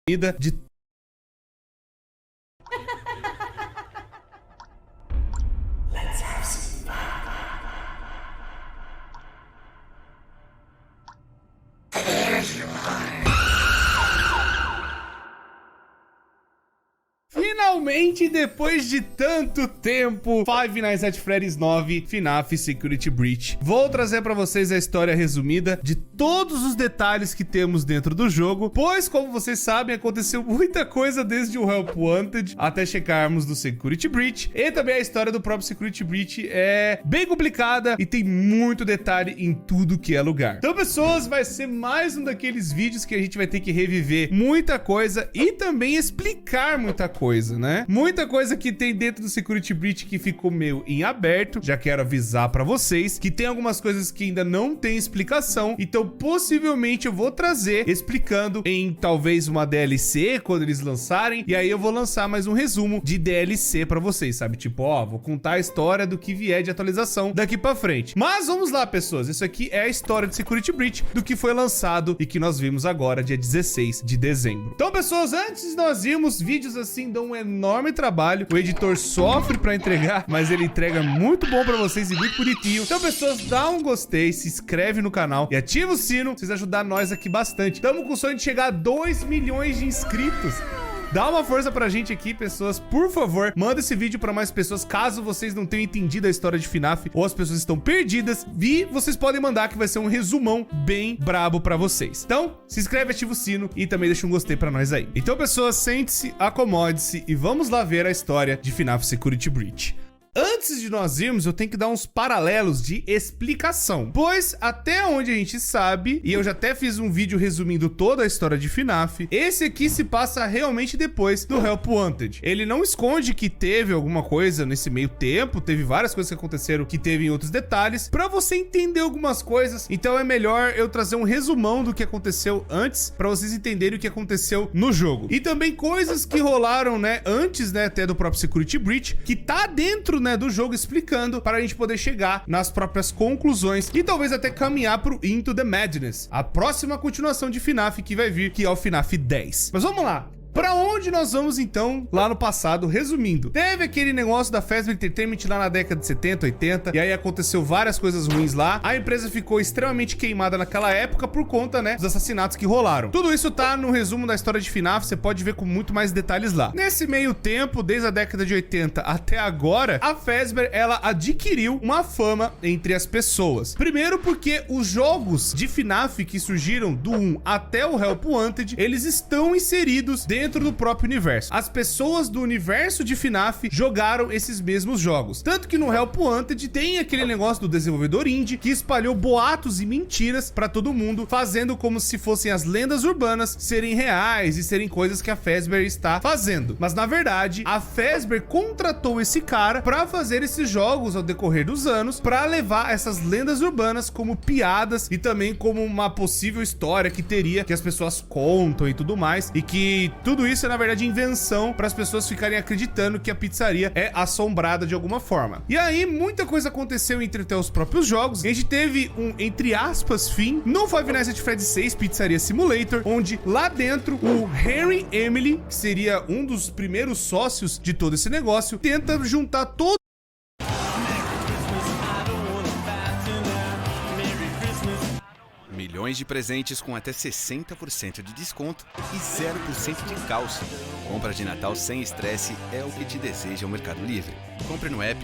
de Finalmente, depois de tanto tempo, Five Nights at Freddy's 9 FNAF Security Breach. Vou trazer pra vocês a história resumida de todos os detalhes que temos dentro do jogo, pois, como vocês sabem, aconteceu muita coisa desde o Help Wanted até chegarmos no Security Breach. E também a história do próprio Security Breach é bem complicada e tem muito detalhe em tudo que é lugar. Então, pessoas, vai ser mais um daqueles vídeos que a gente vai ter que reviver muita coisa e também explicar muita coisa, né? Muita coisa que tem dentro do Security Breach que ficou meio em aberto. Já quero avisar pra vocês que tem algumas coisas que ainda não tem explicação, então possivelmente eu vou trazer explicando em talvez uma DLC quando eles lançarem, e aí eu vou lançar mais um resumo de DLC pra vocês, sabe? Tipo, ó, vou contar a história do que vier de atualização daqui pra frente. Mas vamos lá, pessoas, isso aqui é a história de Security Breach, do que foi lançado e que nós vimos agora, dia 16 de dezembro. Então, pessoas, antes nós vimos vídeos assim, dão um enorme trabalho, o editor sofre pra entregar, mas ele entrega muito bom pra vocês e muito bonitinho. Então, pessoas, dá um gostei, se inscreve no canal e ativa o sino, vocês ajudar nós aqui bastante. Tamo com o sonho de chegar a 2 milhões de inscritos. Dá uma força pra gente aqui, pessoas, por favor, manda esse vídeo pra mais pessoas, caso vocês não tenham entendido a história de FNAF ou as pessoas estão perdidas, e vocês podem mandar que vai ser um resumão bem brabo pra vocês. Então, se inscreve, ativa o sino e também deixa um gostei pra nós aí. Então, pessoas, sente-se, acomode-se e vamos lá ver a história de FNAF Security Breach. Antes de nós irmos, eu tenho que dar uns paralelos de explicação, pois até onde a gente sabe, e eu já até fiz um vídeo resumindo toda a história de FNAF, esse aqui se passa realmente depois do Help Wanted. Ele não esconde que teve alguma coisa nesse meio tempo, teve várias coisas que aconteceram que teve em outros detalhes, pra você entender algumas coisas, então é melhor eu trazer um resumão do que aconteceu antes, pra vocês entenderem o que aconteceu no jogo. E também coisas que rolaram, né, antes, né, até do próprio Security Breach, que tá dentro, né, do jogo, explicando para a gente poder chegar nas próprias conclusões e talvez até caminhar pro Into the Madness, a próxima continuação de FNAF que vai vir, que é o FNAF 10. Mas vamos lá. Pra onde nós vamos, então, lá no passado? Resumindo, teve aquele negócio da Fazbear Entertainment lá na década de 70, 80, e aí aconteceu várias coisas ruins lá. A empresa ficou extremamente queimada naquela época por conta, né, dos assassinatos que rolaram. Tudo isso tá no resumo da história de FNAF, você pode ver com muito mais detalhes lá. Nesse meio tempo, desde a década de 80 até agora, a Fazbear, ela adquiriu uma fama entre as pessoas. Primeiro porque os jogos de FNAF que surgiram do 1 até o Help Wanted, eles estão inseridos dentro do próprio universo. As pessoas do universo de FNAF jogaram esses mesmos jogos. Tanto que no Help Wanted tem aquele negócio do desenvolvedor indie que espalhou boatos e mentiras pra todo mundo, fazendo como se fossem as lendas urbanas serem reais e serem coisas que a Fazbear está fazendo. Mas na verdade, a Fazbear contratou esse cara pra fazer esses jogos ao decorrer dos anos, pra levar essas lendas urbanas como piadas e também como uma possível história que teria, que as pessoas contam e tudo mais, e que tudo isso é, na verdade, invenção para as pessoas ficarem acreditando que a pizzaria é assombrada de alguma forma. E aí, muita coisa aconteceu entre até os próprios jogos. A gente teve um, entre aspas, fim no Five Nights at Freddy's 6 Pizzaria Simulator, onde lá dentro o Henry Emily, que seria um dos primeiros sócios de todo esse negócio, tenta juntar todo milhões de presentes com até 60% de desconto e 0% de calça. Compra de Natal sem estresse é o que te deseja o Mercado Livre. Compre no app.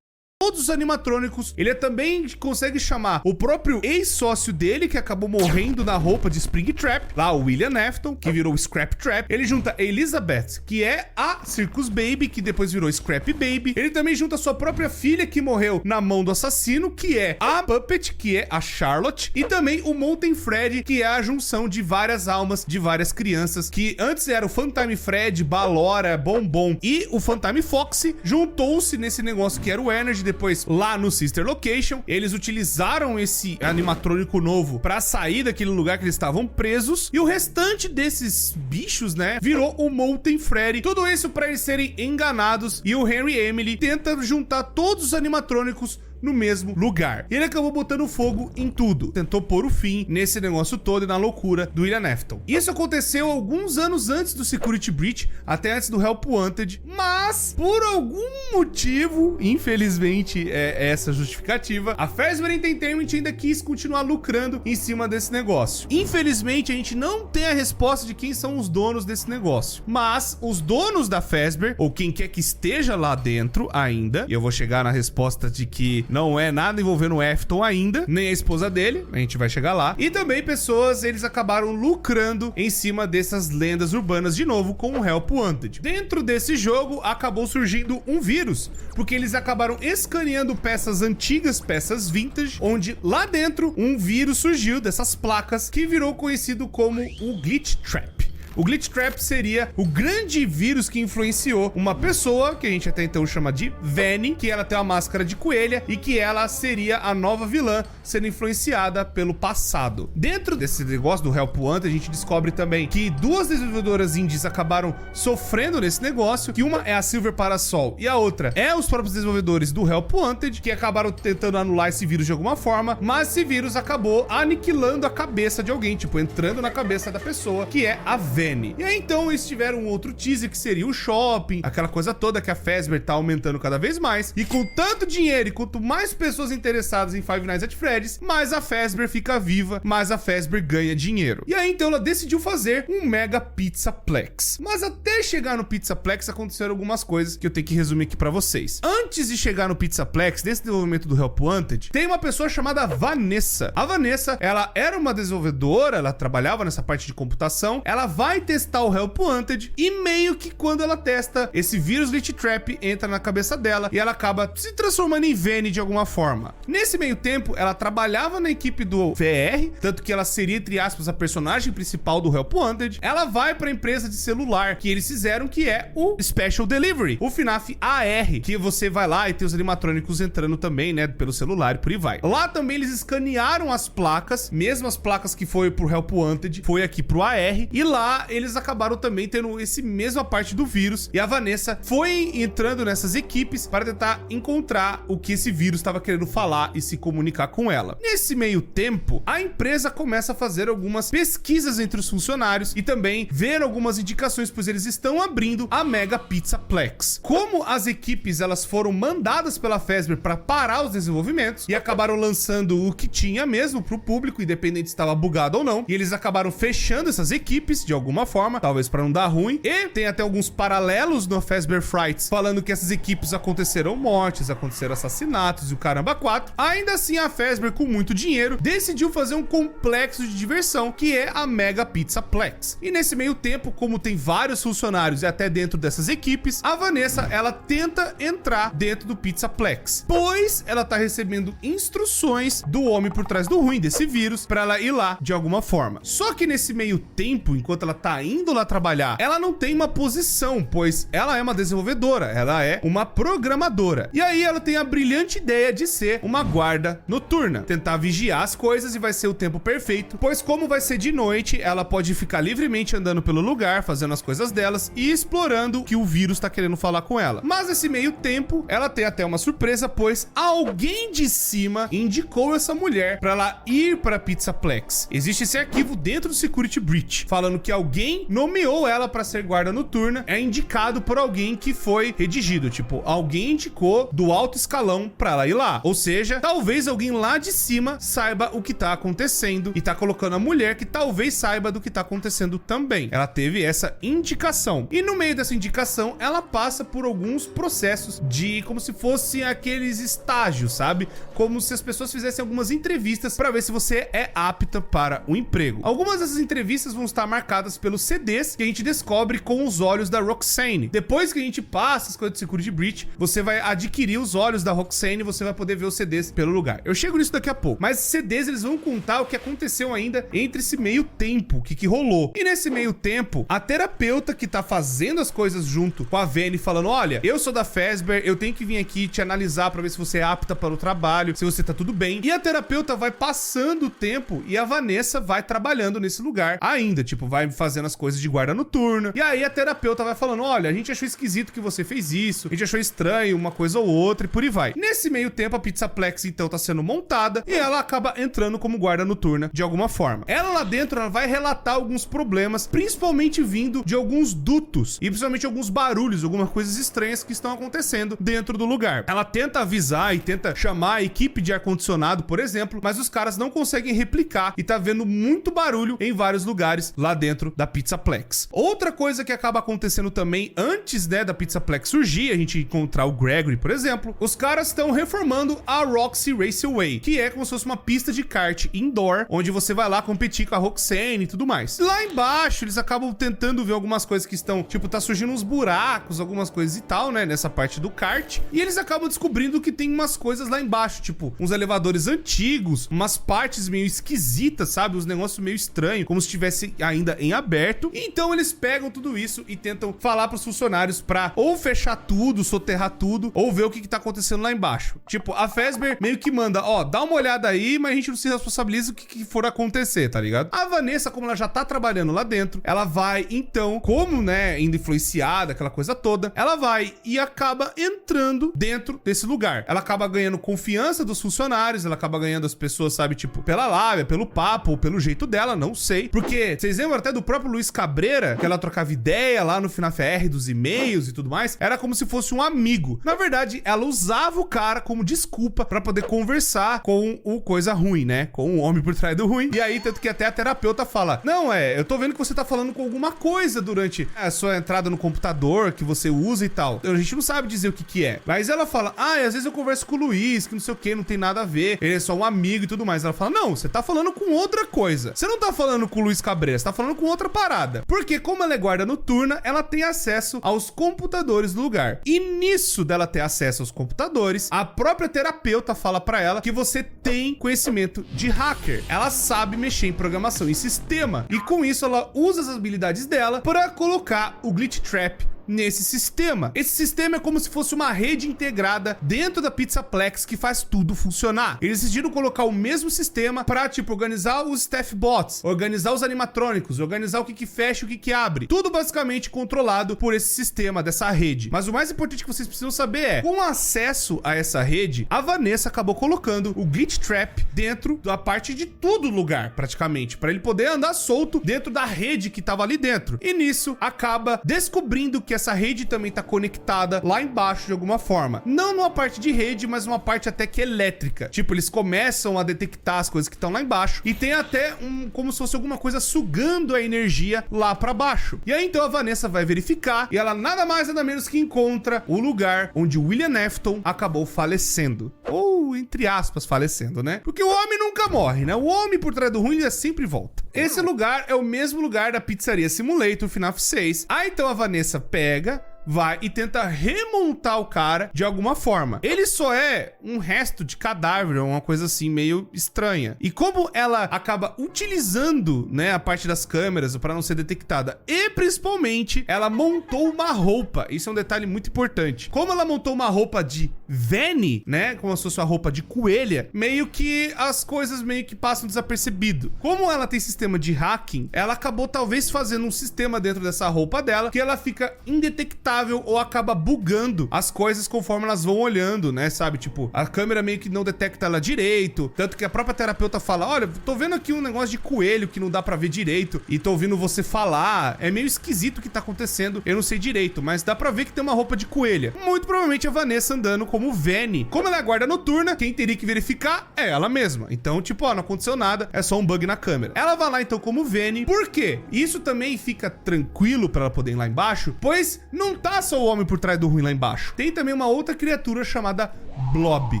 Todos os animatrônicos. Ele também consegue chamar o próprio ex-sócio dele, que acabou morrendo na roupa de Springtrap, lá o William Afton, que virou Scrap Trap. Ele junta Elizabeth, que é a Circus Baby, que depois virou Scrap Baby. Ele também junta sua própria filha, que morreu na mão do assassino, que é a Puppet, que é a Charlotte. E também o Molten Fred, que é a junção de várias almas de várias crianças, que antes era o Funtime Fred, Balora, Bombom e o Funtime Foxy. Juntou-se nesse negócio que era o Energy. Depois, lá no Sister Location, eles utilizaram esse animatrônico novo pra sair daquele lugar que eles estavam presos, e o restante desses bichos, né, virou o Molten Freddy. Tudo isso pra eles serem enganados, e o Henry Emily tenta juntar todos os animatrônicos no mesmo lugar. E ele acabou botando fogo em tudo. Tentou pôr o fim nesse negócio todo e na loucura do William Afton. Isso aconteceu alguns anos antes do Security Breach, até antes do Help Wanted, mas por algum motivo, infelizmente é essa justificativa, a Fazbear Entertainment ainda quis continuar lucrando em cima desse negócio. Infelizmente, a gente não tem a resposta de quem são os donos desse negócio, mas os donos da Fazbear, ou quem quer que esteja lá dentro ainda, e eu vou chegar na resposta de que não é nada envolvendo o Afton ainda, nem a esposa dele, a gente vai chegar lá, e também pessoas, eles acabaram lucrando em cima dessas lendas urbanas de novo com o Help Wanted. Dentro desse jogo acabou surgindo um vírus, porque eles acabaram escaneando peças antigas, peças vintage, onde lá dentro um vírus surgiu dessas placas que virou conhecido como o Glitch Trap. O Glitch Trap seria o grande vírus que influenciou uma pessoa, que a gente até então chama de Vanny, que ela tem uma máscara de coelha e que ela seria a nova vilã, sendo influenciada pelo passado. Dentro desse negócio do Help Wanted, a gente descobre também que duas desenvolvedoras indies acabaram sofrendo nesse negócio, que uma é a Silver Parasol e a outra é os próprios desenvolvedores do Help Wanted, que acabaram tentando anular esse vírus de alguma forma, mas esse vírus acabou aniquilando a cabeça de alguém, tipo, entrando na cabeça da pessoa, que é a Vanny. E aí então eles tiveram um outro teaser que seria o shopping, aquela coisa toda que a Fazbear tá aumentando cada vez mais, e com tanto dinheiro e quanto mais pessoas interessadas em Five Nights at Freddy's, mais a Fazbear fica viva, mais a Fazbear ganha dinheiro. E aí então ela decidiu fazer um Mega Pizzaplex. Mas até chegar no Pizzaplex aconteceram algumas coisas que eu tenho que resumir aqui pra vocês. Antes de chegar no Pizzaplex, nesse desenvolvimento do Help Wanted, tem uma pessoa chamada Vanessa. A Vanessa, ela era uma desenvolvedora, ela trabalhava nessa parte de computação, ela vai testar o Help Wanted e meio que quando ela testa, esse vírus Glitch Trap entra na cabeça dela e ela acaba se transformando em Vanny de alguma forma. Nesse meio tempo, ela trabalhava na equipe do VR, tanto que ela seria, entre aspas, a personagem principal do Help Wanted. Ela vai pra empresa de celular que eles fizeram, que é o Special Delivery, o FNAF AR, que você vai lá e tem os animatrônicos entrando também, né, pelo celular e por aí vai. Lá também eles escanearam as placas, mesmo as placas que foi pro Help Wanted, foi aqui pro AR, e lá eles acabaram também tendo esse mesma parte do vírus, e a Vanessa foi entrando nessas equipes para tentar encontrar o que esse vírus estava querendo falar e se comunicar com ela. Nesse meio tempo, a empresa começa a fazer algumas pesquisas entre os funcionários e também ver algumas indicações, pois eles estão abrindo a Mega Pizzaplex. Como as equipes elas foram mandadas pela Fazbear para parar os desenvolvimentos e acabaram lançando o que tinha mesmo para o público, independente se estava bugado ou não, e eles acabaram fechando essas equipes de alguma forma, talvez para não dar ruim, e tem até alguns paralelos no Fazbear Frights falando que essas equipes aconteceram mortes, aconteceram assassinatos e o caramba 4. Ainda assim, a Fazbear, com muito dinheiro, decidiu fazer um complexo de diversão que é a Mega Pizzaplex. E nesse meio tempo, como tem vários funcionários e até dentro dessas equipes, a Vanessa, ela tenta entrar dentro do Pizzaplex, pois ela tá recebendo instruções do homem por trás do ruim desse vírus para ela ir lá de alguma forma. Só que nesse meio tempo, enquanto ela tá indo lá trabalhar, ela não tem uma posição, pois ela é uma desenvolvedora, ela é uma programadora. E aí ela tem a brilhante ideia de ser uma guarda noturna, tentar vigiar as coisas, e vai ser o tempo perfeito, pois como vai ser de noite, ela pode ficar livremente andando pelo lugar, fazendo as coisas delas e explorando o que o vírus tá querendo falar com ela. Mas nesse meio tempo, ela tem até uma surpresa, pois alguém de cima indicou essa mulher para ela ir para Pizzaplex. Existe esse arquivo dentro do Security Breach, falando que alguém nomeou ela para ser guarda noturna, é indicado por alguém que foi redigido, tipo, alguém indicou do alto escalão para ela ir lá. Ou seja, talvez alguém lá de cima saiba o que tá acontecendo e tá colocando a mulher que talvez saiba do que tá acontecendo também. Ela teve essa indicação. E no meio dessa indicação, ela passa por alguns processos de como se fossem aqueles estágios, sabe? Como se as pessoas fizessem algumas entrevistas para ver se você é apta para o emprego. Algumas dessas entrevistas vão estar marcadas pelos CDs que a gente descobre com os olhos da Roxane. Depois que a gente passa as coisas de Security Breach, você vai adquirir os olhos da Roxane e você vai poder ver os CDs pelo lugar. Eu chego nisso daqui a pouco. Mas os CDs, eles vão contar o que aconteceu ainda entre esse meio tempo, o que rolou. E nesse meio tempo, a terapeuta que tá fazendo as coisas junto com a Vanny, falando, olha, eu sou da Fazbear, eu tenho que vir aqui te analisar pra ver se você é apta para o trabalho, se você tá tudo bem. E a terapeuta vai passando o tempo e a Vanessa vai trabalhando nesse lugar ainda, tipo, vai fazendo as coisas de guarda noturna. E aí a terapeuta vai falando, olha, a gente achou esquisito que você fez isso, a gente achou estranho uma coisa ou outra e por aí vai. Nesse meio tempo, a Pizzaplex, então, tá sendo montada e ela acaba entrando como guarda noturna de alguma forma. Ela lá dentro, ela vai relatar alguns problemas, principalmente vindo de alguns dutos e principalmente alguns barulhos, algumas coisas estranhas que estão acontecendo dentro do lugar. Ela tenta avisar e tenta chamar a equipe de ar-condicionado, por exemplo, mas os caras não conseguem replicar e tá vendo muito barulho em vários lugares lá dentro da Pizzaplex. Outra coisa que acaba acontecendo também antes, né, da Pizzaplex surgir, a gente encontrar o Gregory, por exemplo, os caras estão reformando a Roxy Raceway, que é como se fosse uma pista de kart indoor, onde você vai lá competir com a Roxane e tudo mais. Lá embaixo, eles acabam tentando ver algumas coisas que estão, tipo, tá surgindo uns buracos, algumas coisas e tal, né, nessa parte do kart, e eles acabam descobrindo que tem umas coisas lá embaixo, tipo, uns elevadores antigos, umas partes meio esquisitas, sabe, uns negócios meio estranhos, como se estivesse ainda em aberto. E então eles pegam tudo isso e tentam falar pros funcionários pra ou fechar tudo, soterrar tudo, ou ver o que tá acontecendo lá embaixo. Tipo, a Fazbear meio que manda, ó, dá uma olhada aí, mas a gente não se responsabiliza o que for acontecer, tá ligado? A Vanessa, como ela já tá trabalhando lá dentro, ela vai, então, como, né, indo influenciada, aquela coisa toda, ela vai e acaba entrando dentro desse lugar. Ela acaba ganhando confiança dos funcionários, ela acaba ganhando as pessoas, sabe, tipo, pela lábia, pelo papo, ou pelo jeito dela, não sei. Porque, vocês lembram até do próprio Luiz Cabreira, que ela trocava ideia lá no FNAF dos e-mails e tudo mais? Era como se fosse um amigo. Na verdade, ela usava o cara como desculpa pra poder conversar com o coisa ruim, né? Com o homem por trás do ruim. E aí, tanto que até a terapeuta fala, não, eu tô vendo que você tá falando com alguma coisa durante a sua entrada no computador que você usa e tal. A gente não sabe dizer o que é. Mas ela fala, às vezes eu converso com o Luiz, que não sei o que, não tem nada a ver. Ele é só um amigo e tudo mais. Ela fala, não, você tá falando com outra coisa. Você não tá falando com o Luiz Cabreira, você tá falando com outra parada. Porque como ela é guarda noturna, ela tem acesso aos computadores do lugar. E nisso dela ter acesso aos computadores, a própria terapeuta fala pra ela que você tem conhecimento de hacker. Ela sabe mexer em programação e sistema. E com isso ela usa as habilidades dela para colocar o Glitch Trap nesse sistema. Esse sistema é como se fosse uma rede integrada dentro da Pizzaplex que faz tudo funcionar. Eles decidiram colocar o mesmo sistema para, tipo, organizar os staff bots, organizar os animatrônicos, organizar o que fecha e o que abre. Tudo basicamente controlado por esse sistema dessa rede. Mas o mais importante que vocês precisam saber é, com acesso a essa rede, a Vanessa acabou colocando o Glitch Trap dentro da parte de todo lugar, praticamente, para ele poder andar solto dentro da rede que tava ali dentro. E nisso, acaba descobrindo que essa rede também tá conectada lá embaixo de alguma forma. Não numa parte de rede, mas numa parte até que elétrica. Tipo, eles começam a detectar as coisas que estão lá embaixo e tem até como se fosse alguma coisa sugando a energia lá pra baixo. E aí então a Vanessa vai verificar e ela nada mais nada menos que encontra o lugar onde William Afton acabou falecendo. Ou, entre aspas, falecendo, né? Porque o homem nunca morre, né? O homem por trás do ruim ele sempre volta. Esse lugar é o mesmo lugar da Pizzaria Simulator FNAF 6. Aí então a Vanessa pega, vai e tenta remontar o cara de alguma forma. Ele só é um resto de cadáver, uma coisa assim meio estranha. E como ela acaba utilizando, né, a parte das câmeras para não ser detectada e principalmente ela montou uma roupa. Isso é um detalhe muito importante. Como ela montou uma roupa de Vanny, né, como se fosse uma roupa de coelha, meio que as coisas meio que passam desapercebido. Como ela tem sistema de hacking, ela acabou talvez fazendo um sistema dentro dessa roupa dela que ela fica indetectável ou acaba bugando as coisas conforme elas vão olhando, né, sabe? Tipo, a câmera meio que não detecta ela direito, tanto que a própria terapeuta fala, olha, tô vendo aqui um negócio de coelho que não dá pra ver direito e tô ouvindo você falar, é meio esquisito o que tá acontecendo, eu não sei direito, mas dá pra ver que tem uma roupa de coelha. Muito provavelmente a Vanessa andando como Vanny. Como ela é guarda noturna, quem teria que verificar é ela mesma. Então, tipo, ó, não aconteceu nada, é só um bug na câmera. Ela vai lá então como Vanny. Por quê? Isso também fica tranquilo pra ela poder ir lá embaixo, pois não tá só o homem por trás do ruim lá embaixo. Tem também uma outra criatura chamada Blob.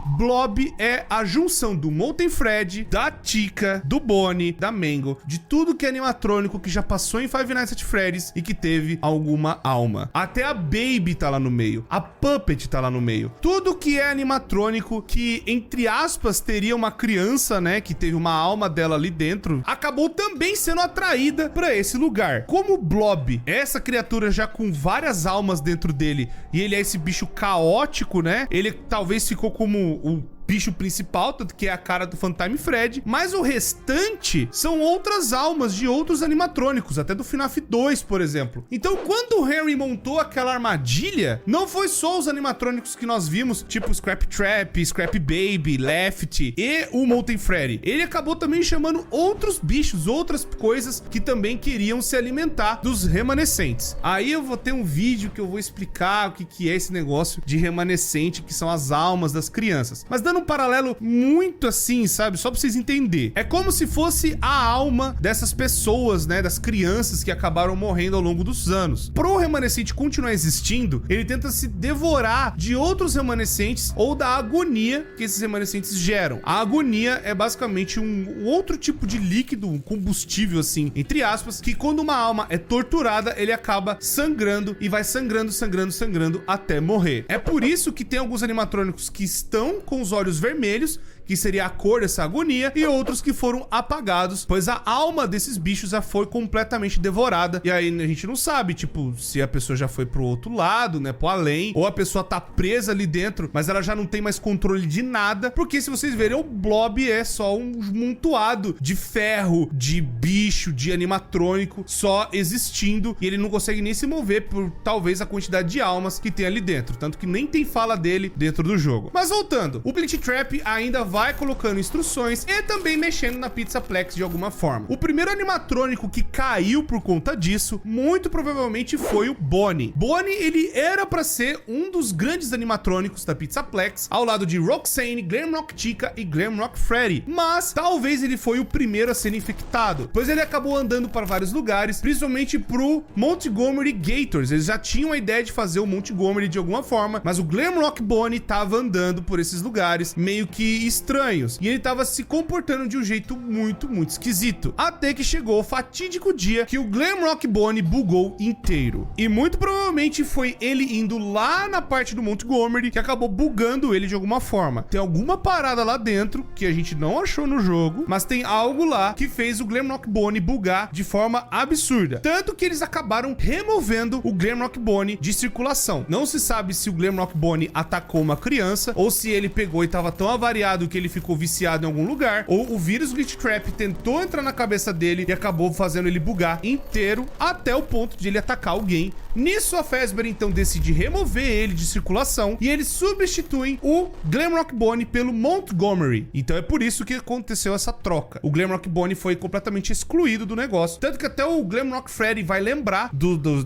Blob é a junção do Molten Fred, da Chica, do Bonnie, da Mangle, de tudo que é animatrônico que já passou em Five Nights at Freddy's e que teve alguma alma. Até a Baby tá lá no meio. A Puppet tá lá no meio. Tudo que é animatrônico que, entre aspas, teria uma criança, né, que teve uma alma dela ali dentro, acabou também sendo atraída pra esse lugar. Como Blob, essa criatura já com várias almas dentro dele, e ele é esse bicho caótico, né? Ele talvez ficou como bicho principal, tanto que é a cara do Funtime Fred, mas o restante são outras almas de outros animatrônicos, até do FNAF 2, por exemplo. Então, quando o Harry montou aquela armadilha, não foi só os animatrônicos que nós vimos, tipo Scrap Trap, Scrap Baby, Left e o Molten Freddy. Ele acabou também chamando outros bichos, outras coisas que também queriam se alimentar dos remanescentes. Aí eu vou ter um vídeo que eu vou explicar o que é esse negócio de remanescente, que são as almas das crianças. Mas dando um paralelo muito assim, sabe? Só pra vocês entenderem. É como se fosse a alma dessas pessoas, né? Das crianças que acabaram morrendo ao longo dos anos. Pro remanescente continuar existindo, ele tenta se devorar de outros remanescentes ou da agonia que esses remanescentes geram. A agonia é basicamente um outro tipo de líquido, um combustível assim, entre aspas, que quando uma alma é torturada, ele acaba sangrando e vai sangrando, sangrando, sangrando até morrer. É por isso que tem alguns animatrônicos que estão com os olhos vermelhos, que seria a cor dessa agonia, e outros que foram apagados, pois a alma desses bichos já foi completamente devorada. E aí a gente não sabe, tipo, se a pessoa já foi pro outro lado, né, pro além, ou a pessoa tá presa ali dentro, mas ela já não tem mais controle de nada, porque se vocês verem, o blob é só um montoado de ferro, de bicho, de animatrônico, só existindo, e ele não consegue nem se mover por talvez a quantidade de almas que tem ali dentro, tanto que nem tem fala dele dentro do jogo. Mas voltando, o Glitch Trap ainda vai colocando instruções e também mexendo na Pizzaplex de alguma forma. O primeiro animatrônico que caiu por conta disso, muito provavelmente foi o Bonnie. Bonnie, ele era pra ser um dos grandes animatrônicos da Pizzaplex, ao lado de Roxanne, Glamrock Chica e Glamrock Freddy, mas talvez ele foi o primeiro a ser infectado, pois ele acabou andando para vários lugares, principalmente pro Montgomery Gators. Eles já tinham a ideia de fazer o Montgomery de alguma forma, mas o Glamrock Bonnie tava andando por esses lugares meio que estranhos, e ele tava se comportando de um jeito muito esquisito, até que chegou o fatídico dia que o Glamrock Bonnie bugou inteiro, e muito provavelmente foi ele indo lá na parte do Montgomery que acabou bugando ele de alguma forma. Tem alguma parada lá dentro que a gente não achou no jogo, mas tem algo lá que fez o Glamrock Bonnie bugar de forma absurda, tanto que eles acabaram removendo o Glamrock Bonnie de circulação. Não se sabe se o Glamrock Bonnie atacou uma criança, ou se ele pegou e tava tão avariado que ele ficou viciado em algum lugar, ou o vírus Glitch Trap tentou entrar na cabeça dele e acabou fazendo ele bugar inteiro até o ponto de ele atacar alguém. Nisso a Fazbear então decide remover ele de circulação e eles substituem o Glamrock Bonnie pelo Montgomery. Então é por isso que aconteceu essa troca. O Glamrock Bonnie foi completamente excluído do negócio, tanto que até o Glamrock Freddy vai lembrar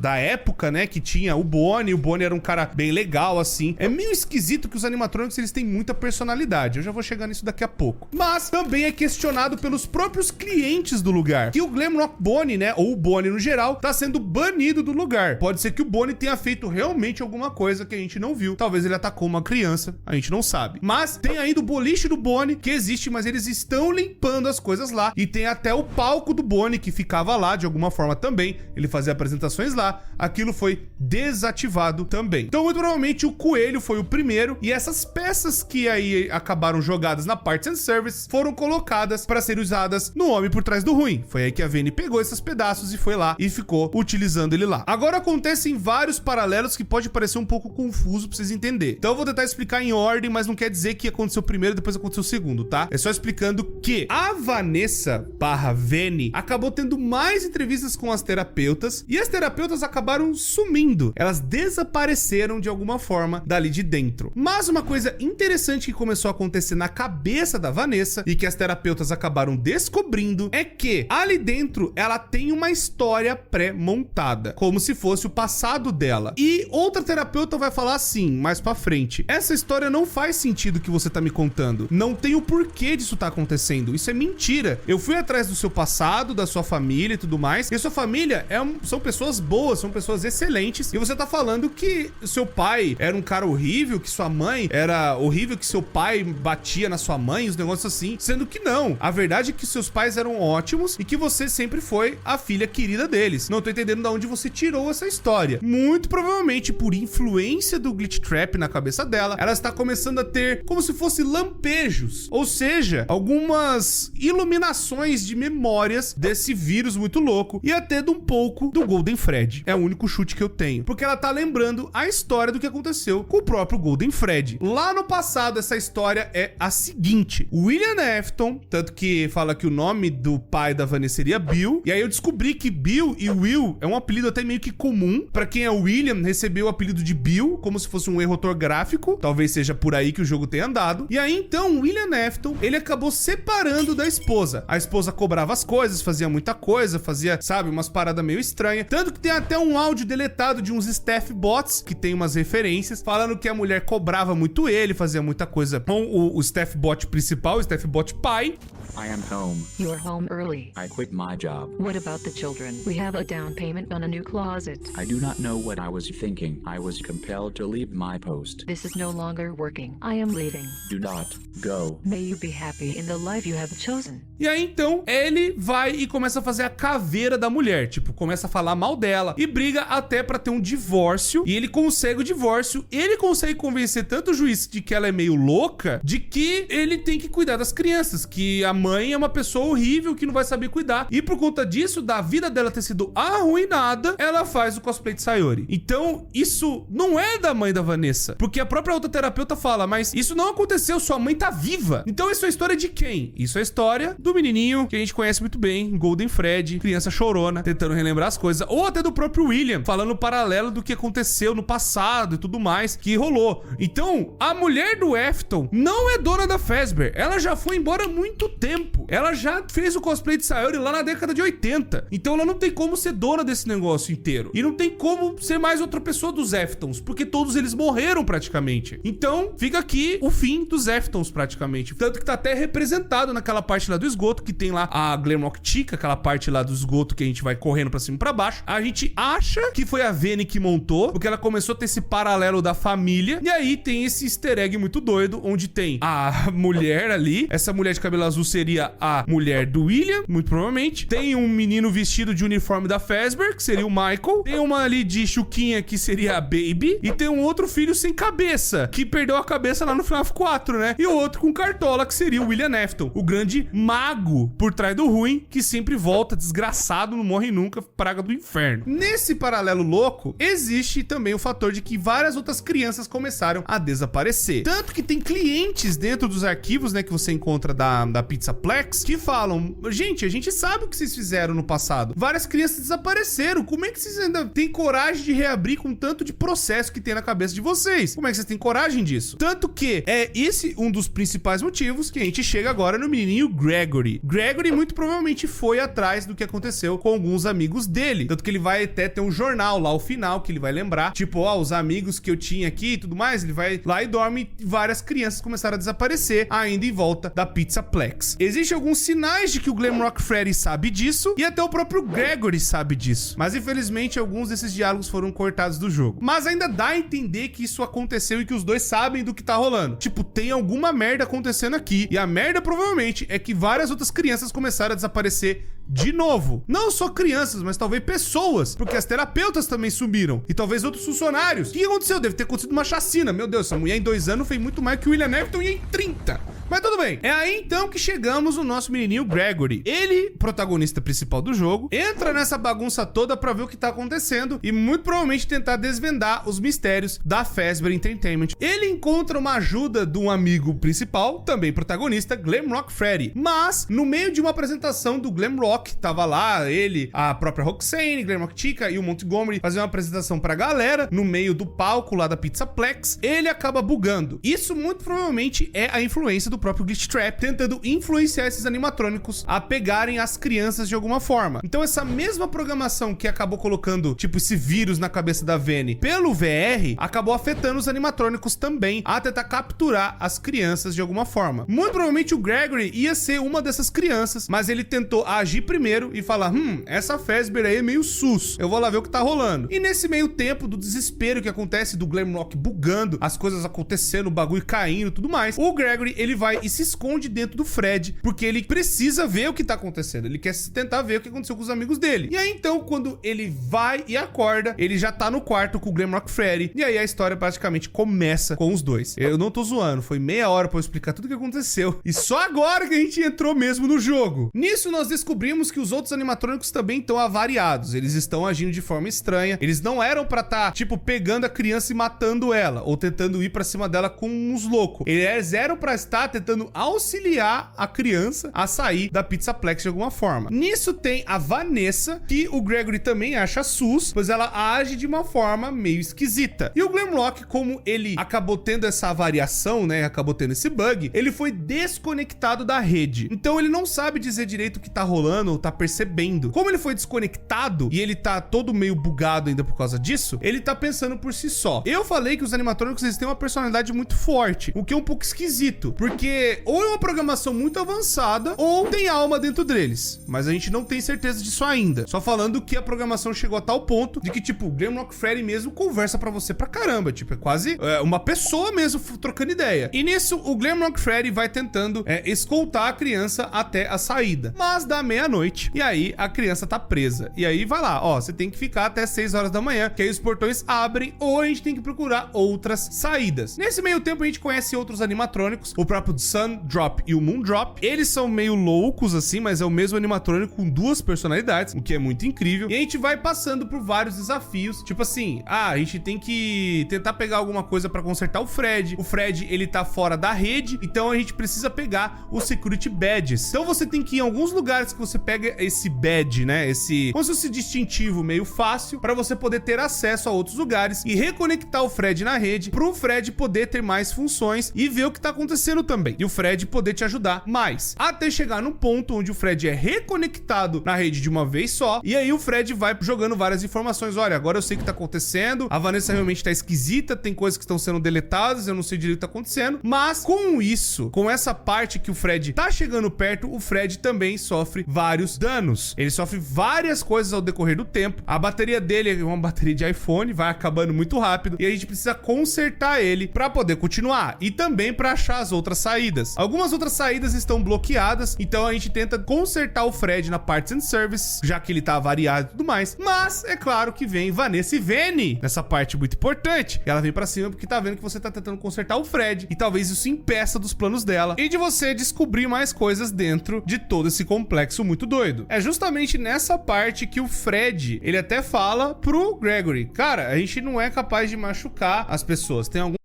da época, né, que tinha o Bonnie. O Bonnie era um cara bem legal assim. É meio esquisito que os animatrônicos eles têm muita personalidade. Eu já vou chegar nisso daqui a pouco. Mas também é questionado pelos próprios clientes do lugar que o Glamrock Bonnie, né, ou o Bonnie no geral, tá sendo banido do lugar. Pode ser que o Bonnie tenha feito realmente alguma coisa que a gente não viu. Talvez ele atacou uma criança, a gente não sabe. Mas tem ainda o boliche do Bonnie que existe, mas eles estão limpando as coisas lá, e tem até o palco do Bonnie que ficava lá de alguma forma também. Ele fazia apresentações lá. Aquilo foi desativado também. Então muito provavelmente o coelho foi o primeiro, e essas peças que aí acabaram jogadas na Parts and Service foram colocadas para serem usadas no Homem por Trás do Ruim. Foi aí que a Vayne pegou esses pedaços e foi lá e ficou utilizando ele lá. Agora acontecem vários paralelos que pode parecer um pouco confuso pra vocês entenderem. Então eu vou tentar explicar em ordem, mas não quer dizer que aconteceu primeiro e depois aconteceu o segundo, tá? É só explicando que a Vanessa / Vayne acabou tendo mais entrevistas com as terapeutas, e as terapeutas acabaram sumindo. Elas desapareceram de alguma forma dali de dentro. Mas uma coisa interessante que começou a acontecer na cabeça da Vanessa, e que as terapeutas acabaram descobrindo, é que ali dentro ela tem uma história pré-montada, como se fosse o passado dela. E outra terapeuta vai falar assim, mais pra frente: essa história não faz sentido o que você tá me contando. Não tem o porquê disso tá acontecendo. Isso é mentira. Eu fui atrás do seu passado, da sua família e tudo mais, e a sua família são pessoas boas, são pessoas excelentes, e você tá falando que seu pai era um cara horrível, que sua mãe era horrível, que seu pai batia na sua mãe, os negócios assim, sendo que não. A verdade é que seus pais eram ótimos e que você sempre foi a filha querida deles. Não tô entendendo de onde você tirou essa história. história. Muito provavelmente por influência do Glitch Trap na cabeça dela, ela está começando a ter como se fosse lampejos, ou seja, algumas iluminações de memórias desse vírus muito louco e até de um pouco do Golden Fred. É o único chute que eu tenho, porque ela tá lembrando a história do que aconteceu com o próprio Golden Fred. Lá no passado, essa história é a seguinte: o William Afton, tanto que fala que o nome do pai da Vanessa seria Bill, e aí eu descobri que Bill e Will é um apelido até meio que comum. Pra quem é William, recebeu o apelido de Bill, como se fosse um erro ortográfico, talvez seja por aí que o jogo tenha andado. E aí então, o William Afton, ele acabou separando da esposa. A esposa cobrava as coisas, fazia muita coisa, fazia, sabe, umas paradas meio estranhas. Tanto que tem até um áudio deletado de uns staff bots, que tem umas referências, falando que a mulher cobrava muito ele, fazia muita coisa com o staff bot principal, o staff bot pai. I am home. You're home early. I quit my job. What about the children? We have a down payment on a new closet. I do not know what I was thinking. I was compelled to leave my post. This is no longer working. I am leaving. Do not go. May you be happy in the life you have chosen. E aí então, ele vai e começa a fazer a caveira da mulher, tipo, começa a falar mal dela e briga até pra ter um divórcio, e ele consegue o divórcio. Ele consegue convencer tanto o juiz de que ela é meio louca, de que ele tem que cuidar das crianças, que a mãe é uma pessoa horrível que não vai saber cuidar, e por conta disso, da vida dela ter sido arruinada, ela faz o cosplay de Sayori. Então, isso não é da mãe da Vanessa, porque a própria outra terapeuta fala, mas isso não aconteceu, sua mãe tá viva. Então isso é a história de quem? Isso é a história do menininho que a gente conhece muito bem, Golden Fred, criança chorona, tentando relembrar as coisas, ou até do próprio William, falando o paralelo do que aconteceu no passado e tudo mais que rolou. Então, a mulher do Afton não é dona da Fazbear, ela já foi embora há muito tempo. Ela já fez o cosplay de Sayori lá na década de 80. Então ela não tem como ser dona desse negócio inteiro. E não tem como ser mais outra pessoa dos Aftons, porque todos eles morreram praticamente. Então, fica aqui o fim dos Aftons praticamente. Tanto que tá até representado naquela parte lá do esgoto, que tem lá a Glamrock Chica, aquela parte lá do esgoto que a gente vai correndo pra cima e pra baixo. A gente acha que foi a Vene que montou, porque ela começou a ter esse paralelo da família. E aí tem esse easter egg muito doido, onde tem a mulher ali. Essa mulher de cabelo azul seria a mulher do William, muito provavelmente. Tem um menino vestido de uniforme da Fazbear, que seria o Michael. Tem uma ali de Chuquinha, que seria a Baby. E tem um outro filho sem cabeça, que perdeu a cabeça lá no FNAF 4, né? E o outro com cartola, que seria o William Afton, o grande mago por trás do ruim, que sempre volta desgraçado, não morre nunca, praga do inferno. Nesse paralelo louco, existe também o fator de que várias outras crianças começaram a desaparecer. Tanto que tem clientes dentro dos arquivos, né, que você encontra da Pizzaplex, que falam, gente, a gente sabe o que vocês fizeram no passado. Várias crianças desapareceram. Como é que vocês ainda têm coragem de reabrir com tanto de processo que tem na cabeça de vocês? Como é que vocês têm coragem disso? Tanto que é esse um dos principais motivos que a gente chega agora no menininho Gregory. Gregory muito provavelmente foi atrás do que aconteceu com alguns amigos dele. Tanto que ele vai até ter um jornal lá ao final, que ele vai lembrar, tipo, ó, os amigos que eu tinha aqui e tudo mais. Ele vai lá e dorme, e várias crianças começaram a desaparecer ainda em volta da Pizzaplex. Existem alguns sinais de que o Glamrock Freddy sabe disso, e até o próprio Gregory sabe disso. Mas infelizmente alguns desses diálogos foram cortados do jogo. Mas ainda dá a entender que isso aconteceu e que os dois sabem do que tá rolando. Tipo, tem alguma merda acontecendo aqui. E a merda provavelmente é que várias outras crianças começaram a desaparecer de novo. Não só crianças, mas talvez pessoas, porque as terapeutas também sumiram. E talvez outros funcionários. O que aconteceu? Deve ter acontecido uma chacina. Meu Deus, essa mulher em 2 anos fez muito mais que o William Afton e em 30. Mas tudo bem. É aí então que chegamos no nosso menininho Gregory. Ele, protagonista principal do jogo, entra nessa bagunça toda pra ver o que tá acontecendo e muito provavelmente tentar desvendar os mistérios da Fazbear Entertainment. Ele encontra uma ajuda de um amigo principal, também protagonista, Glamrock Freddy. Mas, no meio de uma apresentação do Glamrock, tava lá ele, a própria Roxane, Glamrock Chica e o Montgomery fazendo uma apresentação pra galera no meio do palco lá da Pizzaplex. Ele acaba bugando. Isso muito provavelmente é a influência do próprio Glitch Trap, tentando influenciar esses animatrônicos a pegarem as crianças de alguma forma. Então essa mesma programação que acabou colocando, tipo, esse vírus na cabeça da Vene pelo VR, acabou afetando os animatrônicos também a tentar capturar as crianças de alguma forma. Muito provavelmente o Gregory ia ser uma dessas crianças, mas ele tentou agir primeiro e falar, essa Fazbear aí é meio sus, eu vou lá ver o que tá rolando. E nesse meio tempo do desespero que acontece, do Glamrock bugando, as coisas acontecendo, o bagulho caindo e tudo mais, o Gregory, ele vai vai e se esconde dentro do Fred, porque ele precisa ver o que tá acontecendo. Ele quer tentar ver o que aconteceu com os amigos dele. E aí, então, quando ele vai e acorda, ele já tá no quarto com o Glamrock Freddy. E aí a história praticamente começa com os dois. Eu não tô zoando, foi meia hora pra eu explicar tudo o que aconteceu. E só agora que a gente entrou mesmo no jogo. Nisso, nós descobrimos que os outros animatrônicos também estão avariados. Eles estão agindo de forma estranha. Eles não eram pra tá, tipo, pegando a criança e matando ela, ou tentando ir pra cima dela com uns loucos. Eles eram pra estar tentando auxiliar a criança a sair da Pizzaplex de alguma forma. Nisso tem a Vanessa, que o Gregory também acha sus, pois ela age de uma forma meio esquisita. E o Glamrock, como ele acabou tendo essa variação, né, acabou tendo esse bug, ele foi desconectado da rede. Então ele não sabe dizer direito o que tá rolando ou tá percebendo. Como ele foi desconectado e ele tá todo meio bugado ainda por causa disso, ele tá pensando por si só. Eu falei que os animatrônicos, eles têm uma personalidade muito forte, o que é um pouco esquisito, porque ou é uma programação muito avançada ou tem alma dentro deles, mas a gente não tem certeza disso ainda. Só falando que a programação chegou a tal ponto de que, tipo, o Glamrock Freddy mesmo conversa pra você pra caramba, tipo, é quase uma pessoa mesmo trocando ideia. E nisso, o Glamrock Freddy vai tentando escoltar a criança até a saída, mas dá meia-noite, e aí a criança tá presa. E aí vai lá, ó, você tem que ficar até 6 horas da manhã, que aí os portões abrem, ou a gente tem que procurar outras saídas. Nesse meio tempo, a gente conhece outros animatrônicos, o próprio Sun Drop e o Moon Drop. Eles são meio loucos, assim, mas é o mesmo animatrônico com duas personalidades, o que é muito incrível. E a gente vai passando por vários desafios, tipo assim, a gente tem que tentar pegar alguma coisa pra consertar o Fred. O Fred, ele tá fora da rede, então a gente precisa pegar os Security Badges. Então você tem que ir em alguns lugares que você pega esse badge, né, como se fosse distintivo meio fácil, pra você poder ter acesso a outros lugares e reconectar o Fred na rede, pro Fred poder ter mais funções e ver o que tá acontecendo também. E o Fred poder te ajudar mais. Até chegar num ponto onde o Fred é reconectado na rede de uma vez só, e aí o Fred vai jogando várias informações. Olha, agora eu sei o que tá acontecendo, a Vanessa realmente tá esquisita, tem coisas que estão sendo deletadas, eu não sei direito o que tá acontecendo, mas com isso, com essa parte que o Fred tá chegando perto, o Fred também sofre vários danos. Ele sofre várias coisas ao decorrer do tempo. A bateria dele é uma bateria de iPhone, vai acabando muito rápido, e a gente precisa consertar ele pra poder continuar, e também pra achar as outras saídas. Algumas outras saídas estão bloqueadas, então a gente tenta consertar o Fred na Parts and Services, já que ele tá avariado e tudo mais. Mas é claro que vem Vanessa e Vene nessa parte muito importante. Ela vem pra cima porque tá vendo que você tá tentando consertar o Fred, e talvez isso impeça dos planos dela e de você descobrir mais coisas dentro de todo esse complexo muito doido. É justamente nessa parte que o Fred, ele até fala pro Gregory, cara, a gente não é capaz de machucar as pessoas, tem algum...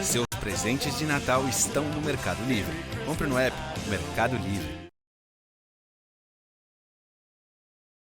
Seus presentes de Natal estão no Mercado Livre. Compre no app Mercado Livre.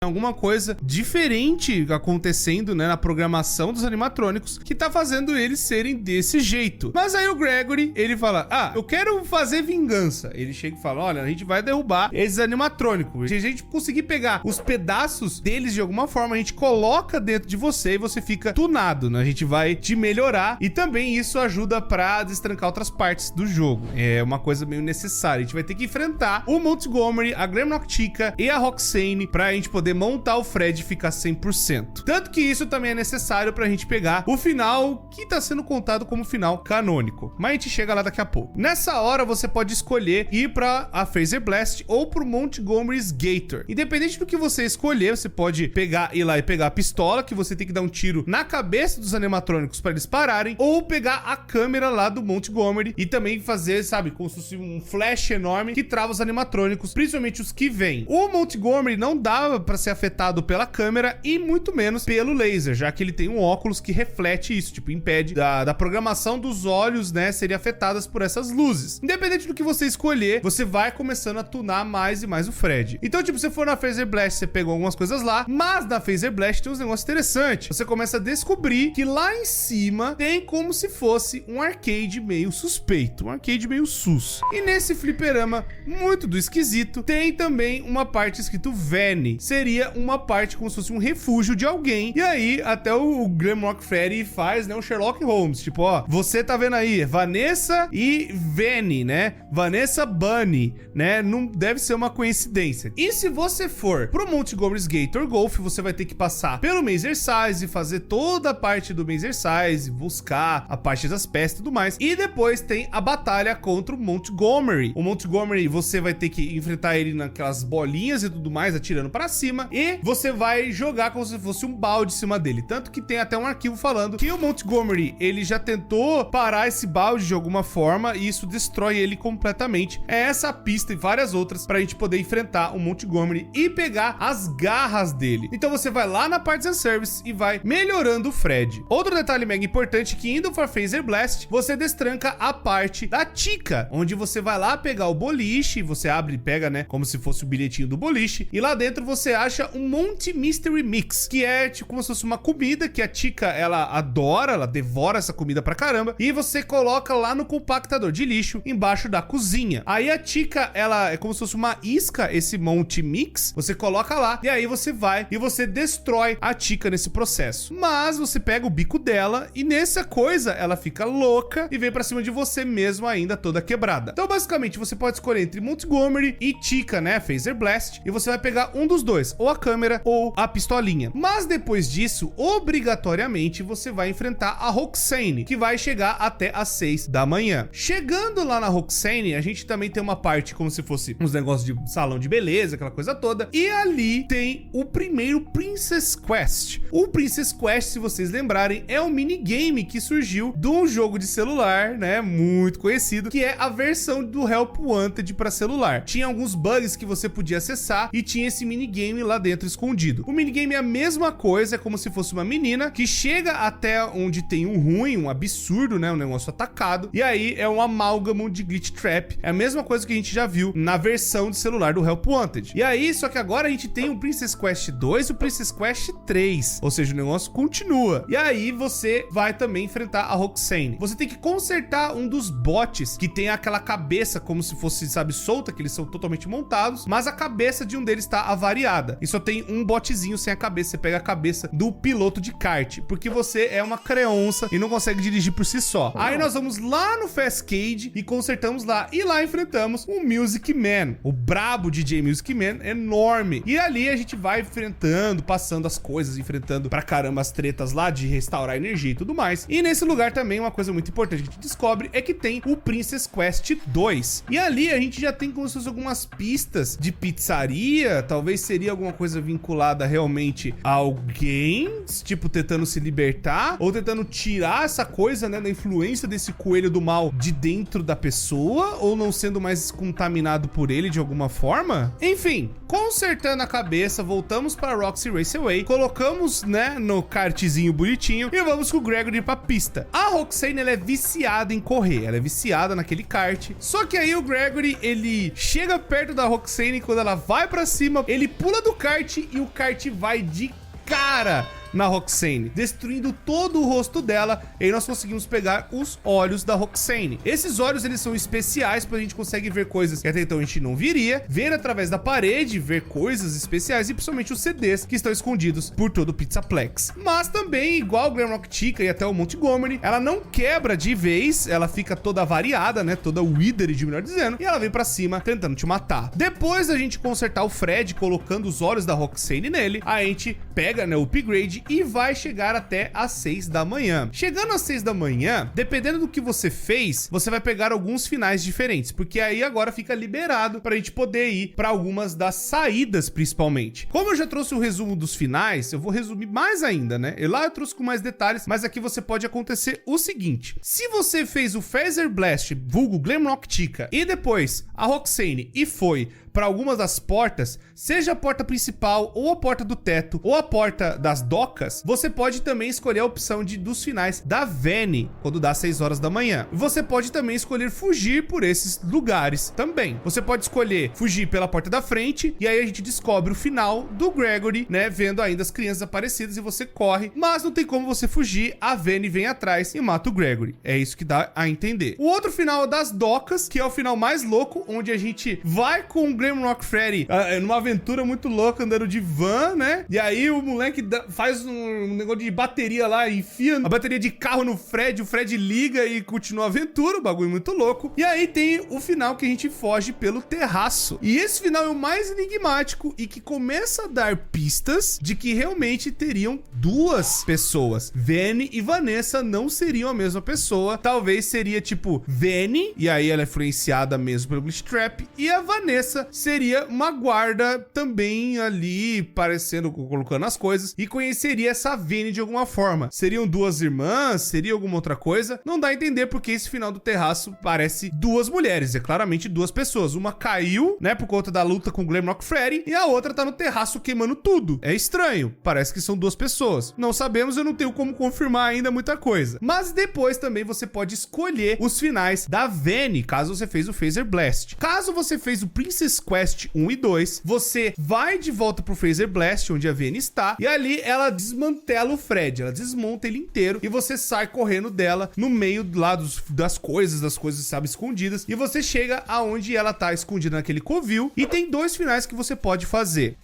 alguma coisa diferente acontecendo, né, na programação dos animatrônicos que tá fazendo eles serem desse jeito. Mas aí o Gregory, ele fala, eu quero fazer vingança. Ele chega e fala, olha, a gente vai derrubar esses animatrônicos. Se a gente conseguir pegar os pedaços deles de alguma forma, a gente coloca dentro de você e você fica tunado, né? A gente vai te melhorar e também isso ajuda pra destrancar outras partes do jogo. É uma coisa meio necessária. A gente vai ter que enfrentar o Montgomery, a Glamrock Chica e a Roxane pra gente poder montar o Fred e ficar 100%. Tanto que isso também é necessário pra gente pegar o final que tá sendo contado como final canônico. Mas a gente chega lá daqui a pouco. Nessa hora você pode escolher ir pra a Phaser Blast ou pro Montgomery's Gator. Independente do que você escolher, você pode ir lá e pegar a pistola, que você tem que dar um tiro na cabeça dos animatrônicos pra eles pararem, ou pegar a câmera lá do Montgomery e também fazer, sabe, como se fosse um flash enorme que trava os animatrônicos, principalmente os que vêm. O Montgomery não dava pra ser afetado pela câmera e muito menos pelo laser, já que ele tem um óculos que reflete isso, tipo, impede da programação dos olhos, né, serem afetadas por essas luzes. Independente do que você escolher, você vai começando a tunar mais e mais o Fred. Então, tipo, se for na Phaser Blast, você pegou algumas coisas lá, mas na Phaser Blast tem uns negócios interessantes. Você começa a descobrir que lá em cima tem como se fosse um arcade meio suspeito, um arcade meio sus. E nesse fliperama muito do esquisito, tem também uma parte escrito Vene. Seria seria uma parte como se fosse um refúgio de alguém. E aí, até o Glamrock Freddy faz, né, um Sherlock Holmes. Tipo, ó, você tá vendo aí, Vanessa e Vanny, né? Vanessa Bunny, né? Não deve ser uma coincidência. E se você for pro Montgomery's Gator Golf, você vai ter que passar pelo Mazercise, fazer toda a parte do Mazercise, buscar a parte das peças e tudo mais. E depois tem a batalha contra o Montgomery. O Montgomery, você vai ter que enfrentar ele naquelas bolinhas e tudo mais, atirando pra cima. E você vai jogar como se fosse um balde em cima dele. Tanto que tem até um arquivo falando que o Montgomery, ele já tentou parar esse balde de alguma forma e isso destrói ele completamente. É essa pista e várias outras pra gente poder enfrentar o Montgomery e pegar as garras dele. Então você vai lá na Parts and Service e vai melhorando o Fred. Outro detalhe mega importante que indo for Phaser Blast, você destranca a parte da Chica, onde você vai lá pegar o boliche, você abre e pega, né, como se fosse o bilhetinho do boliche, e lá dentro você acha um Monty Mystery Mix, que é tipo como se fosse uma comida que a Chica, ela adora, ela devora essa comida pra caramba, e você coloca lá no compactador de lixo, embaixo da cozinha. Aí a Chica, ela é como se fosse uma isca, esse Monty Mix, você coloca lá, e aí você vai e você destrói a Chica nesse processo. Mas você pega o bico dela, e nessa coisa, ela fica louca e vem pra cima de você mesmo ainda toda quebrada. Então basicamente você pode escolher entre Montgomery e Chica, né, Phaser Blast, e você vai pegar um dos dois, ou a câmera ou a pistolinha. Mas depois disso, obrigatoriamente você vai enfrentar a Roxane, que vai chegar até às 6 da manhã. Chegando lá na Roxane, a gente também tem uma parte como se fosse uns negócios de salão de beleza, aquela coisa toda, e ali tem o primeiro Princess Quest. O Princess Quest, se vocês lembrarem, é um minigame que surgiu de um jogo de celular, né, muito conhecido, que é a versão do Help Wanted para celular. Tinha alguns bugs que você podia acessar e tinha esse minigame lá dentro escondido. O minigame é a mesma coisa, é como se fosse uma menina que chega até onde tem um ruim, um absurdo, né, um negócio atacado, e aí é um amálgamo de glitch trap. É a mesma coisa que a gente já viu na versão de celular do Help Wanted. E aí, só que agora a gente tem o Princess Quest 2 e o Princess Quest 3, ou seja, o negócio continua. E aí você vai também enfrentar a Roxane. Você tem que consertar um dos bots que tem aquela cabeça como se fosse, sabe, solta, que eles são totalmente montados, mas a cabeça de um deles tá avariada. E só tem um botzinho sem a cabeça. Você pega a cabeça do piloto de kart, porque você é uma creonça e não consegue dirigir por si só. Aí nós vamos lá no Fastcade e consertamos lá. E lá enfrentamos o Music Man, o brabo DJ Music Man, enorme. E ali a gente vai enfrentando, passando as coisas, enfrentando pra caramba as tretas lá de restaurar energia e tudo mais. E nesse lugar também uma coisa muito importante que a gente descobre é que tem o Princess Quest 2. E ali a gente já tem como se fosse algumas pistas de pizzaria, talvez seria alguma coisa vinculada realmente a alguém, tipo tentando se libertar ou tentando tirar essa coisa, né, da influência desse coelho do mal de dentro da pessoa, ou não sendo mais contaminado por ele de alguma forma. Enfim, consertando a cabeça, voltamos para Roxy Raceway, colocamos, né, no kartzinho bonitinho e vamos com o Gregory pra pista. A Roxane, ela é viciada em correr, ela é viciada naquele kart, só que aí o Gregory, ele chega perto da Roxane, quando ela vai pra cima, ele pula do kart e o kart vai de cara na Roxane, destruindo todo o rosto dela. E aí nós conseguimos pegar os olhos da Roxane. Esses olhos, eles são especiais, porque a gente consegue ver coisas que até então a gente não viria, ver através da parede, ver coisas especiais e principalmente os CDs que estão escondidos por todo o Pizzaplex. Mas também, igual o Glamrock Chica e até o Montgomery, ela não quebra de vez, ela fica toda variada, né, toda withered, melhor dizendo, e ela vem pra cima tentando te matar. Depois da gente consertar o Fred, colocando os olhos da Roxane nele, a gente pega, né, o upgrade e vai chegar até às 6 da manhã. Chegando às 6 da manhã, dependendo do que você fez, você vai pegar alguns finais diferentes, porque aí agora fica liberado pra gente poder ir pra algumas das saídas, principalmente. Como eu já trouxe o resumo dos finais, eu vou resumir mais ainda, né? E lá eu trouxe com mais detalhes, mas aqui você pode acontecer o seguinte: se você fez o Phaser Blast, vulgo Glamrock Chica, e depois a Roxane e foi para algumas das portas, seja a porta principal ou a porta do teto ou a porta das docas, você pode também escolher a opção dos finais da Vanny quando dá 6 horas da manhã. Você pode também escolher fugir por esses lugares também. Você pode escolher fugir pela porta da frente e aí a gente descobre o final do Gregory, né, vendo ainda as crianças aparecidas e você corre, mas não tem como você fugir, a Vanny vem atrás e mata o Gregory. É isso que dá a entender. O outro final é das docas, que é o final mais louco, onde a gente vai com o Gregory Glamrock Freddy numa aventura muito louca, andando de van, né? E aí o moleque faz um negócio de bateria lá, enfia a bateria de carro no Fred, o Fred liga e continua a aventura, um bagulho muito louco. E aí tem o final que a gente foge pelo terraço. E esse final é o mais enigmático e que começa a dar pistas de que realmente teriam duas pessoas. Vayne e Vanessa não seriam a mesma pessoa. Talvez seria tipo Vayne, e aí ela é influenciada mesmo pelo Glitch Trap, e a Vanessa seria uma guarda também ali, parecendo, colocando as coisas, e conheceria essa Vayne de alguma forma. Seriam duas irmãs? Seria alguma outra coisa? Não dá a entender porque esse final do terraço parece duas mulheres, é claramente duas pessoas. Uma caiu, né, por conta da luta com o Glamrock Freddy, e a outra tá no terraço queimando tudo. É estranho, parece que são duas pessoas. Não sabemos, eu não tenho como confirmar ainda muita coisa. Mas depois também você pode escolher os finais da Vayne, caso você fez o Phaser Blast. Caso você fez o Princess Quest 1 e 2, você vai de volta pro Phaser Blast, onde a Vayne está, e ali ela desmantela o Fred, ela desmonta ele inteiro, e você sai correndo dela no meio lá das coisas, sabe, escondidas, e você chega aonde ela tá escondida naquele covil, e tem dois finais que você pode fazer.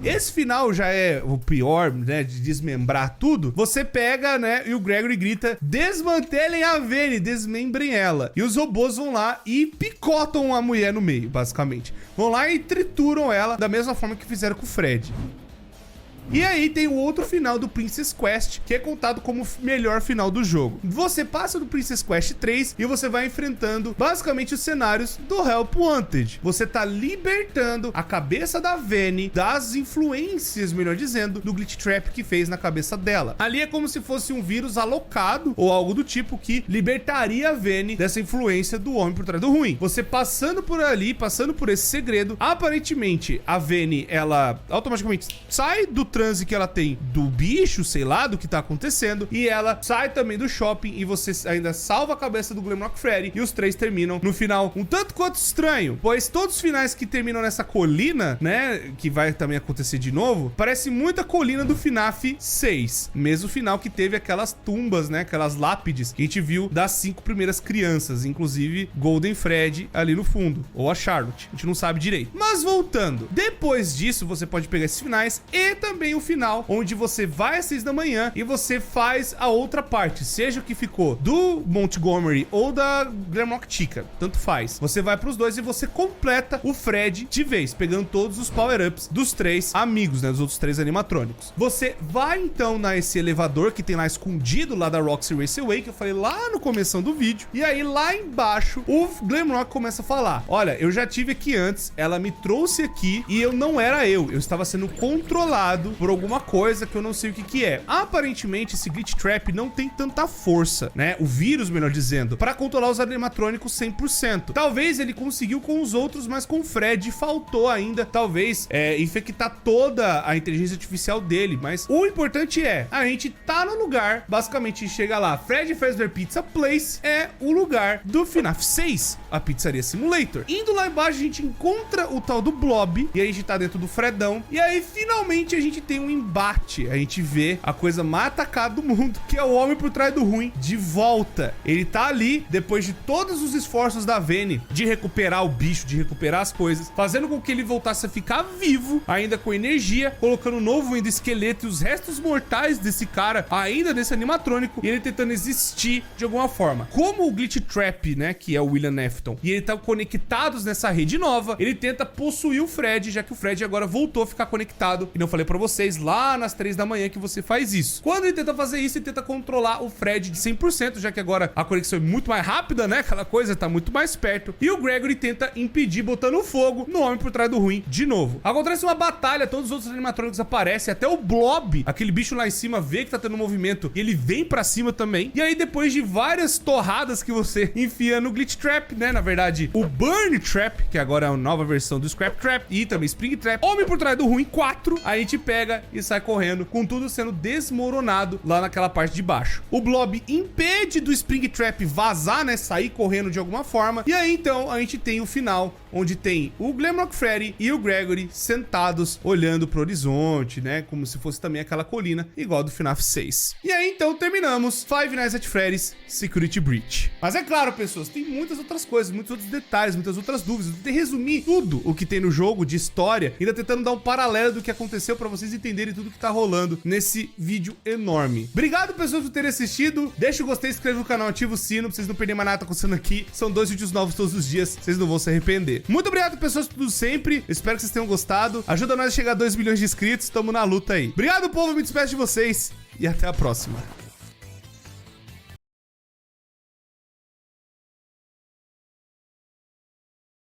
Esse final já é o pior, né, de desmembrar tudo. Você pega, né, e o Gregory grita: desmantelem a Vayne, desmembrem ela. E os robôs vão lá e picotam a mulher no meio, basicamente. Vão lá e trituram ela da mesma forma que fizeram com o Fred. E aí tem o outro final do Princess Quest, que é contado como o melhor final do jogo. Você passa do Princess Quest 3 e você vai enfrentando basicamente os cenários do Help Wanted. Você tá libertando a cabeça da Vayne das influências, melhor dizendo, do Glitch Trap que fez na cabeça dela. Ali é como se fosse um vírus alocado ou algo do tipo que libertaria a Vayne dessa influência do homem por trás do ruim. Você passando por ali, passando por esse segredo, aparentemente a Vayne, ela automaticamente sai do transe que ela tem do bicho, sei lá, do que tá acontecendo, e ela sai também do shopping e você ainda salva a cabeça do Glamrock Freddy, e os três terminam no final um tanto quanto estranho, pois todos os finais que terminam nessa colina, né, que vai também acontecer de novo, parece muito a colina do FNAF 6, mesmo final que teve aquelas tumbas, né, aquelas lápides que a gente viu das 5 primeiras crianças, inclusive Golden Freddy ali no fundo, ou a Charlotte, a gente não sabe direito. Mas voltando, depois disso você pode pegar esses finais e também o final, onde você vai às 6 da manhã e você faz a outra parte, seja o que ficou do Montgomery ou da Glamrock Chica, tanto faz. Você vai pros dois e você completa o Fred de vez, pegando todos os power-ups dos três amigos, né, dos outros três animatrônicos. Você vai então nesse elevador que tem lá escondido lá da Roxy Raceway, que eu falei lá no começo do vídeo, e aí lá embaixo o Glamrock começa a falar: olha, eu já tive aqui antes, ela me trouxe aqui e eu não era eu estava sendo controlado por alguma coisa que eu não sei o que é. Aparentemente esse Glitch Trap não tem tanta força, né, o vírus, melhor dizendo, para controlar os animatrônicos 100%. Talvez ele conseguiu com os outros, mas com o Fred faltou ainda, talvez, infectar toda a inteligência artificial dele. Mas o importante é, a gente tá no lugar, basicamente chega lá, Freddy Fazbear Pizza Place é o lugar do FNAF 6, a Pizzaria Simulator. Indo lá embaixo a gente encontra o tal do Blob, e aí a gente tá dentro do Fredão, e aí finalmente a gente tem um embate, a gente vê a coisa mais atacada do mundo, que é o homem por trás do ruim, de volta. Ele tá ali, depois de todos os esforços da Vayne de recuperar o bicho, de recuperar as coisas, fazendo com que ele voltasse a ficar vivo, ainda com energia, colocando um novo esqueleto e os restos mortais desse cara, ainda desse animatrônico, e ele tentando existir de alguma forma. Como o Glitch Trap, né, que é o William Afton, e ele tá conectados nessa rede nova, ele tenta possuir o Fred, já que o Fred agora voltou a ficar conectado, e não falei pra vocês lá nas 3 da manhã que você faz isso. Quando ele tenta fazer isso, ele tenta controlar o Fred de 100%, já que agora a conexão é muito mais rápida, né, aquela coisa tá muito mais perto, e o Gregory tenta impedir, botando fogo no homem por trás do ruim de novo. Acontece uma batalha, todos os outros animatrônicos aparecem, até o Blob, aquele bicho lá em cima, vê que tá tendo movimento, e ele vem pra cima também, e aí depois de várias torradas que você enfia no Glitch Trap, né, na verdade, o Burn Trap, que agora é a nova versão do Scrap Trap, e também Spring Trap, homem por trás do ruim 4, a gente pega e sai correndo, com tudo sendo desmoronado lá naquela parte de baixo. O Blob impede do Spring Trap vazar, né, sair correndo de alguma forma, e aí então a gente tem o final, onde tem o Glamrock Freddy e o Gregory sentados olhando pro horizonte, né? Como se fosse também aquela colina, igual do FNAF 6. E aí, então, terminamos Five Nights at Freddy's Security Breach. Mas é claro, pessoas, tem muitas outras coisas, muitos outros detalhes, muitas outras dúvidas. Eu tentei resumir tudo o que tem no jogo de história, ainda tentando dar um paralelo do que aconteceu pra vocês entenderem tudo que tá rolando nesse vídeo enorme. Obrigado, pessoas, por terem assistido. Deixa o gostei, inscreva no canal, ativa o sino pra vocês não perderem mais nada que tá acontecendo aqui. São 2 vídeos novos todos os dias, vocês não vão se arrepender. Muito obrigado, pessoas, por tudo sempre. Eu espero que vocês tenham gostado. Ajuda nós a chegar a 2 milhões de inscritos. Tamo na luta aí. Obrigado, povo. Eu me despeço de vocês e até a próxima.